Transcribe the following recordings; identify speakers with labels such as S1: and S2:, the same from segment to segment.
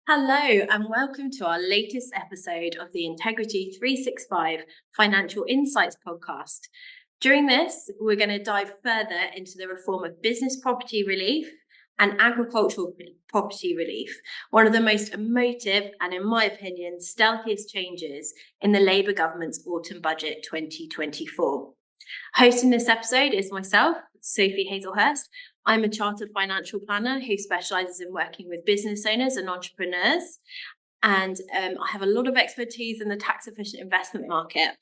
S1: Hello, and welcome to our latest episode of the Integrity365 Financial Insights Podcast. During this, we're going to dive further into the reform of business property relief and agricultural property relief, one of the most emotive and, in my opinion, stealthiest changes in the Labour government's autumn budget 2024. Hosting this episode is myself, Sophie Haslehurst. I'm a chartered financial planner who specialises in working with business owners and entrepreneurs. And I have a lot of expertise in the tax efficient investment market.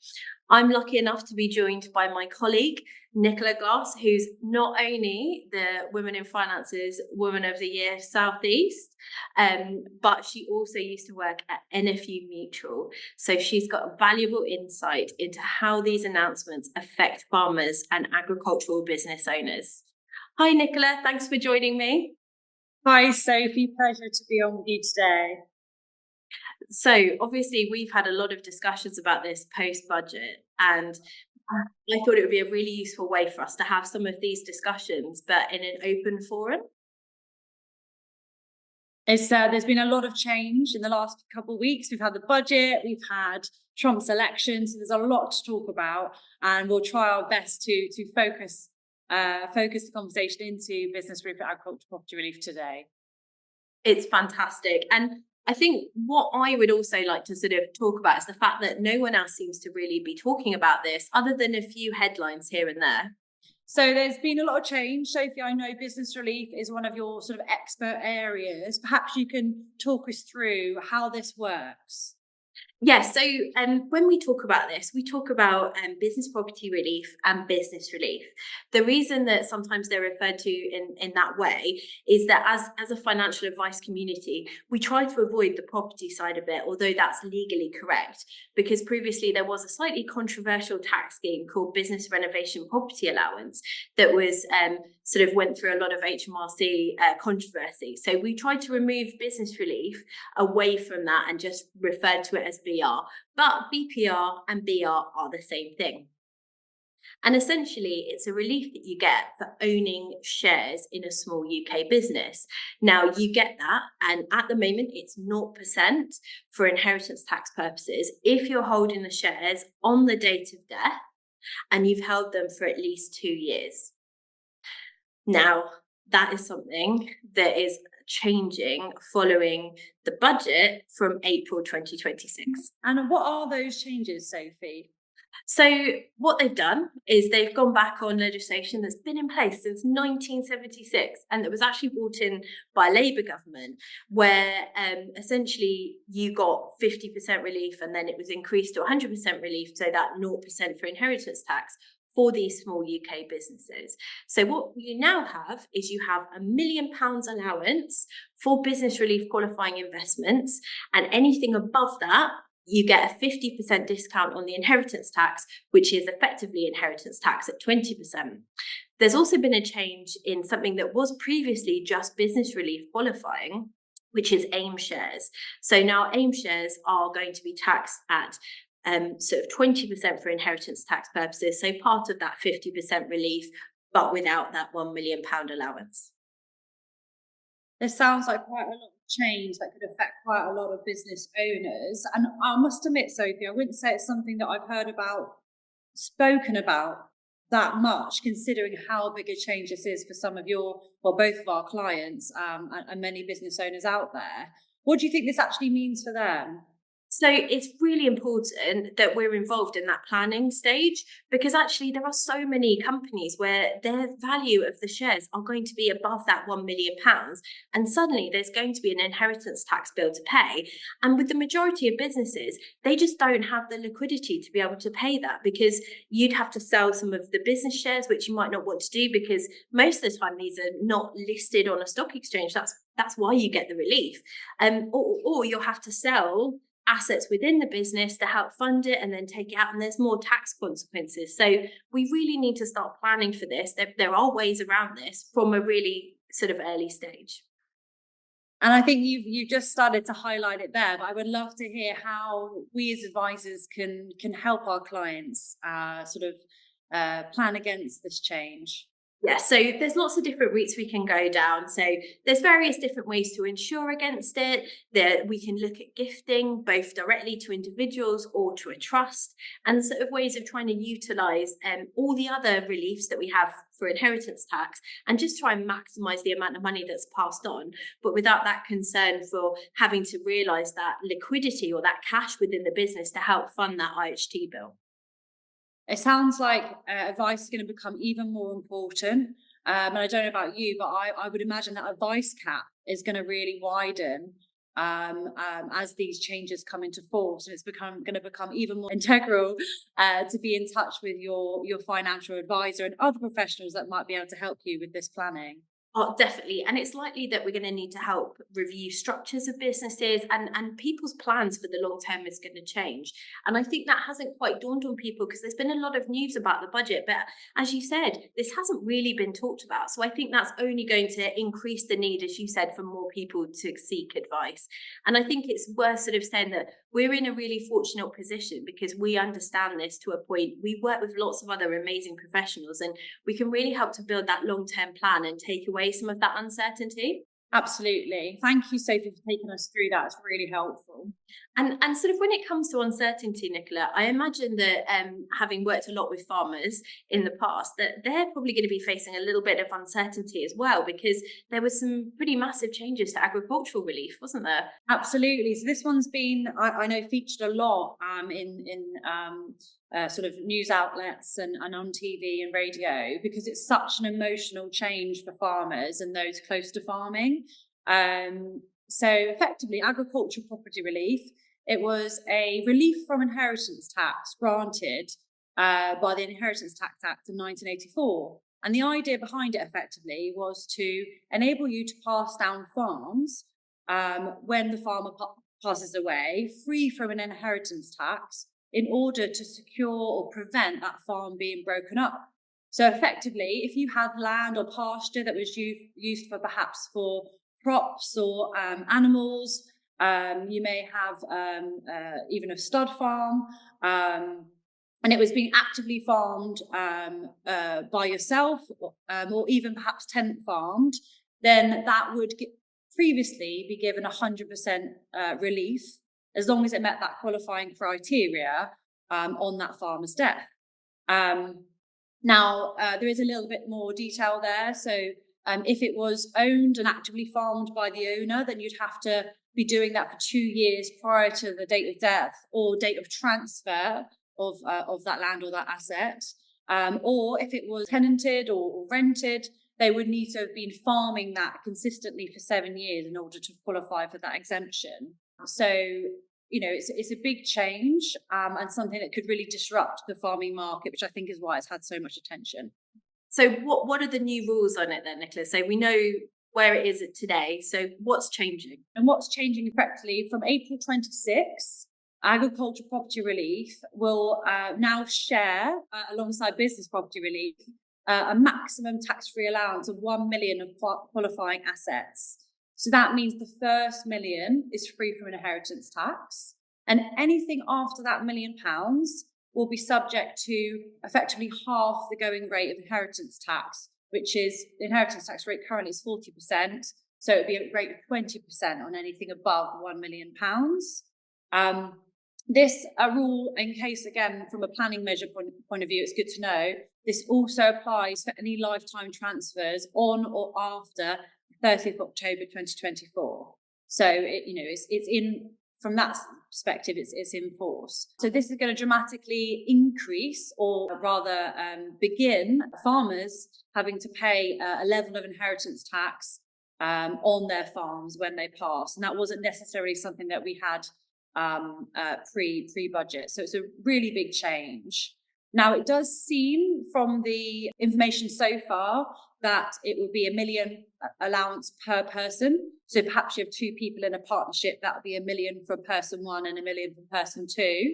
S1: I'm lucky enough to be joined by my colleague, Nicola Glass, who's not only the Women in Finance's Woman of the Year Southeast, but she also used to work at NFU Mutual. So she's got valuable insight into how these announcements affect farmers and agricultural business owners. Hi, Nicola. Thanks for joining me.
S2: Hi, Sophie. Pleasure to be on with you today.
S1: So obviously we've had a lot of discussions about this post-budget, and I thought it would be a really useful way for us to have some of these discussions, but in an open forum.
S2: There's been a lot of change in the last couple of weeks. We've had the budget, we've had Trump's election, so there's a lot to talk about, and we'll try our best to focus the conversation into business relief and agricultural property relief today.
S1: It's fantastic. And I think what I would also like to sort of talk about is the fact that no one else seems to really be talking about this other than a few headlines here and there.
S2: So there's been a lot of change. Sophie, I know business relief is one of your sort of expert areas. Perhaps you can talk us through how this works.
S1: Yes, so when we talk about this, we talk about business property relief and business relief. The reason that sometimes they're referred to in that way is that as a financial advice community, we try to avoid the property side of it, although that's legally correct, because previously there was a slightly controversial tax scheme called Business Renovation Property Allowance that was sort of went through a lot of HMRC controversy. So we tried to remove business relief away from that and just referred to it as BR. But BPR and BR are the same thing. And essentially, it's a relief that you get for owning shares in a small UK business. Now, you get that, and at the moment, it's 0% for inheritance tax purposes if you're holding the shares on the date of death and you've held them for at least 2 years. Now, that is something that is changing following the budget from April 2026.
S2: And what are those changes, Sophie?
S1: So what they've done is they've gone back on legislation that's been in place since 1976, and that was actually brought in by a Labour government, where essentially you got 50% relief, and then it was increased to 100% relief, so that 0% for inheritance tax for these small UK businesses. So what you now have is you have £1 million allowance for business relief qualifying investments, and anything above that, you get a 50% discount on the inheritance tax, which is effectively inheritance tax at 20%. There's also been a change in something that was previously just business relief qualifying, which is AIM shares. So now AIM shares are going to be taxed at sort of 20% for inheritance tax purposes. So part of that 50% relief, but without that £1 million allowance.
S2: This sounds like quite a lot of change that could affect quite a lot of business owners. And I must admit, Sophie, I wouldn't say it's something that I've heard about, spoken about that much, considering how big a change this is for some of your, well, both of our clients and many business owners out there. What do you think this actually means for them?
S1: So it's really important that we're involved in that planning stage, because actually there are so many companies where their value of the shares are going to be above that £1 million, and suddenly there's going to be an inheritance tax bill to pay. And with the majority of businesses, they just don't have the liquidity to be able to pay that, because you'd have to sell some of the business shares, which you might not want to do, because most of the time these are not listed on a stock exchange. That's why you get the relief. Or you'll have to sell assets within the business to help fund it and then take it out, and there's more tax consequences. So we really need to start planning for this. There are ways around this from a really sort of early stage.
S2: And I think you've just started to highlight it there, but I would love to hear how we as advisors can help our clients plan against this change.
S1: Yeah, so there's lots of different routes we can go down. So there's various different ways to insure against it. There we can look at gifting both directly to individuals or to a trust, and sort of ways of trying to utilise all the other reliefs that we have for inheritance tax and just try and maximise the amount of money that's passed on, but without that concern for having to realise that liquidity or that cash within the business to help fund that IHT bill.
S2: It sounds like advice is going to become even more important. And I don't know about you, but I would imagine that advice cap is going to really widen as these changes come into force. And it's going to become even more integral to be in touch with your financial advisor and other professionals that might be able to help you with this planning.
S1: Oh, definitely. And it's likely that we're going to need to help review structures of businesses, and people's plans for the long term is going to change. And I think that hasn't quite dawned on people because there's been a lot of news about the budget. But as you said, this hasn't really been talked about. So I think that's only going to increase the need, as you said, for more people to seek advice. And I think it's worth sort of saying that we're in a really fortunate position because we understand this to a point. We work with lots of other amazing professionals, and we can really help to build that long-term plan and take away some of that uncertainty.
S2: Absolutely. Thank you, Sophie, for taking us through that. It's really helpful.
S1: And sort of when it comes to uncertainty, Nicola, I imagine that having worked a lot with farmers in the past, that they're probably going to be facing a little bit of uncertainty as well, because there was some pretty massive changes to agricultural relief, wasn't there?
S2: Absolutely. So this one's been, I know, featured a lot in sort of news outlets and on TV and radio, because it's such an emotional change for farmers and those close to farming. So effectively, agricultural property relief, it was a relief from inheritance tax granted by the Inheritance Tax Act of 1984. And the idea behind it effectively was to enable you to pass down farms when the farmer passes away, free from an inheritance tax, in order to secure or prevent that farm being broken up. So effectively, if you had land or pasture that was used for perhaps for crops or animals, you may have even a stud farm, and it was being actively farmed by yourself, or even perhaps tenant farmed, then that would previously be given 100% relief as long as it met that qualifying criteria on that farmer's death. Now, there is a little bit more detail there. So if it was owned and actively farmed by the owner, then you'd have to be doing that for 2 years prior to the date of death or date of transfer of that land or that asset. Or if it was tenanted or rented, they would need to have been farming that consistently for 7 years in order to qualify for that exemption. So, you know, it's a big change and something that could really disrupt the farming market, which I think is why it's had so much attention.
S1: So what are the new rules on it then, Nicola? So we know where it is today. So what's changing?
S2: And what's changing effectively from April 26, agricultural property relief will now share, alongside business property relief, a maximum tax-free allowance of 1 million of qualifying assets. So that means the first million is free from inheritance tax, and anything after that £1 million will be subject to effectively half the going rate of inheritance tax, which is the inheritance tax rate currently is 40%. So it would be a rate of 20% on anything above £1 million. This rule, in case, again, from a planning measure point of view, it's good to know, this also applies for any lifetime transfers on or after 30th October 2024. So, it's in, from that perspective, it's in force. So this is going to dramatically increase, or rather begin, farmers having to pay a level of inheritance tax on their farms when they pass. And that wasn't necessarily something that we had pre-budget. So it's a really big change. Now, it does seem from the information so far that it will be £1 million allowance per person. So perhaps you have 2 people in a partnership, that would be £1 million for person 1 and £1 million for person 2.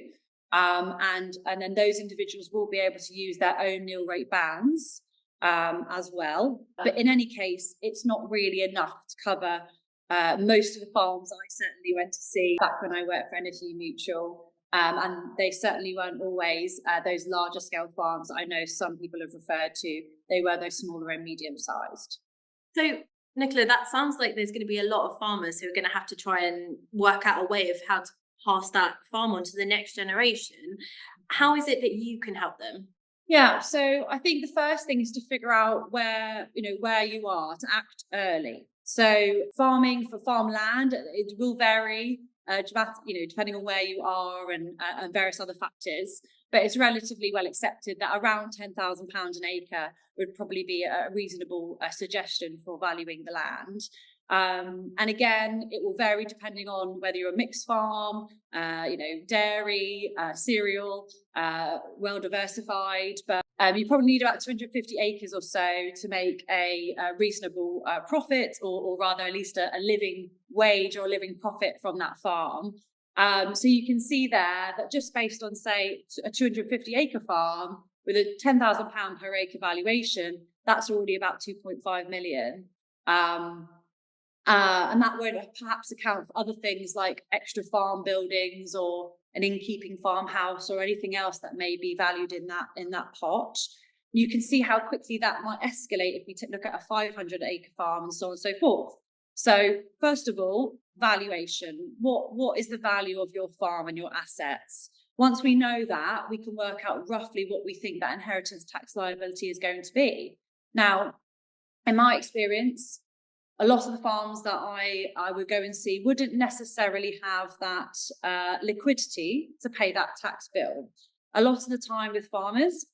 S2: And then those individuals will be able to use their own nil rate bands as well. But in any case, it's not really enough to cover most of the farms I certainly went to see back when I worked for NFU Mutual. And they certainly weren't always those larger scale farms that I know some people have referred to. They were those smaller and medium sized.
S1: So, Nicola, that sounds like there's going to be a lot of farmers who are going to have to try and work out a way of how to pass that farm on to the next generation. How is it that you can help them?
S2: Yeah, so I think the first thing is to figure out where you are, to act early. So farming for farmland, it will vary, depending on where you are and various other factors. But it's relatively well accepted that around £10,000 an acre would probably be a reasonable suggestion for valuing the land. And again, it will vary depending on whether you're a mixed farm, dairy, cereal, well diversified. But you probably need about 250 acres or so to make a reasonable profit, or rather at least a living wage or a living profit from that farm. So you can see there that just based on, say, a 250 acre farm with a £10,000 per acre valuation, that's already about 2.5 million. And that won't perhaps account for other things like extra farm buildings or an innkeeping farmhouse or anything else that may be valued in that pot. You can see how quickly that might escalate if we look at a 500 acre farm and so on and so forth. So first of all, valuation. What is the value of your farm and your assets? Once we know that, we can work out roughly what we think that inheritance tax liability is going to be. Now, in my experience, a lot of the farms that I would go and see wouldn't necessarily have that liquidity to pay that tax bill. A lot of the time with farmers,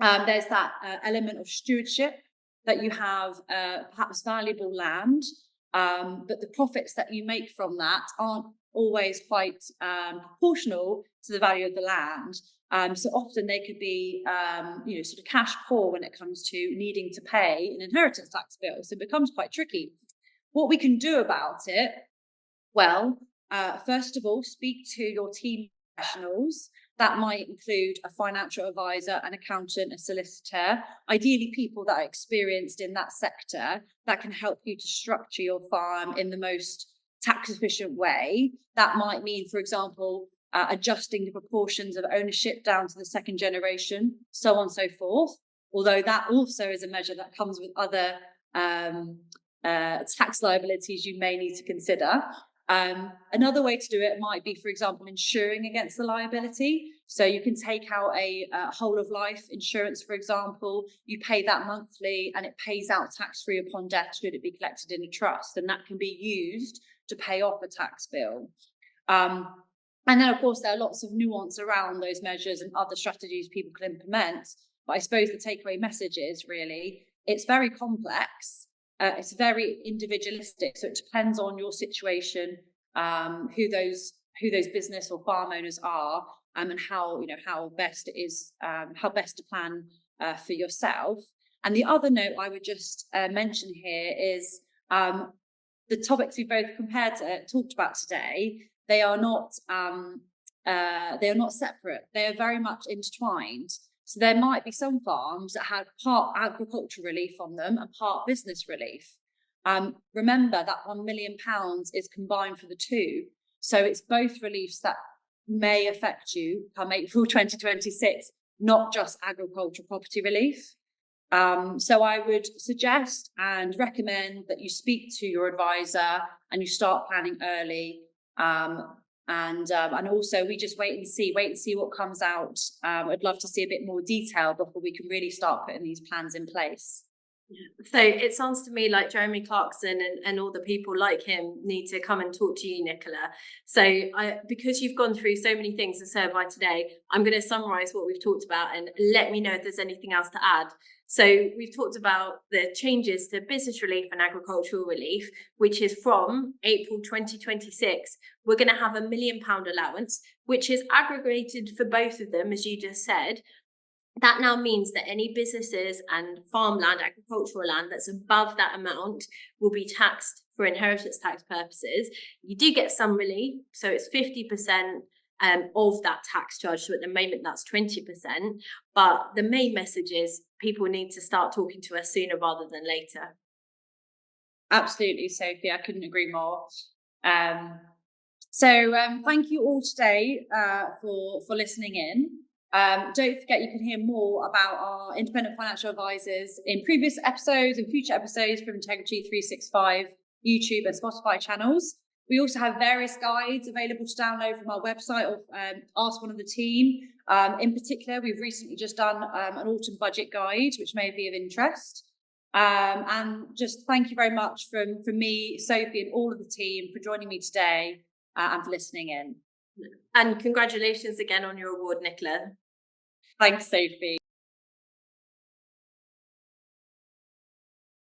S2: there's that element of stewardship, that you have perhaps valuable land, but the profits that you make from that aren't always quite proportional to the value of the land. So often they could be, sort of cash poor when it comes to needing to pay an inheritance tax bill. So it becomes quite tricky. What we can do about it, well, first of all, speak to your team professionals. That might include a financial advisor, an accountant, a solicitor, ideally people that are experienced in that sector that can help you to structure your farm in the most tax efficient way. That might mean, for example, adjusting the proportions of ownership down to the second generation, so on and so forth. Although that also is a measure that comes with other tax liabilities you may need to consider. Another way to do it might be, for example, insuring against the liability. So you can take out a whole of life insurance, for example. You pay that monthly and it pays out tax-free upon death should it be collected in a trust. And that can be used to pay off a tax bill. And then, of course, there are lots of nuance around those measures and other strategies people can implement. But I suppose the takeaway message is really, it's very complex. It's very individualistic. So it depends on your situation, who those business or farm owners are, and how best it is, how best to plan for yourself. And the other note I would just mention here is the topics we both talked about today. They are not separate. They are very much intertwined. So there might be some farms that have part agricultural relief on them and part business relief. Remember that £1 million is combined for the two. So it's both reliefs that may affect you come April 2026, not just agricultural property relief. So I would suggest and recommend that you speak to your advisor and you start planning early. And also we just wait and see what comes out. I'd love to see a bit more detail before we can really start putting these plans in place.
S1: So it sounds to me like Jeremy Clarkson and all the people like him need to come and talk to you, Nicola. So because you've gone through so many things in Survey today, I'm going to summarise what we've talked about and let me know if there's anything else to add. So we've talked about the changes to business relief and agricultural relief, which is from April 2026. We're going to have £1 million allowance, which is aggregated for both of them, as you just said. That now means that any businesses and farmland, agricultural land that's above that amount will be taxed for inheritance tax purposes. You do get some relief, so it's 50% of that tax charge. So at the moment, that's 20%. But the main message is people need to start talking to us sooner rather than later.
S2: Absolutely, Sophie. I couldn't agree more. So thank you all today for listening in. Don't forget, you can hear more about our independent financial advisors in previous episodes and future episodes from Integrity365 YouTube and Spotify channels. We also have various guides available to download from our website or ask one of the team. In particular, we've recently just done an autumn budget guide, which may be of interest. And just thank you very much from me, Sophie, and all of the team for joining me today and for listening in.
S1: And congratulations again on your award, Nicola.
S2: Thanks, Sophie.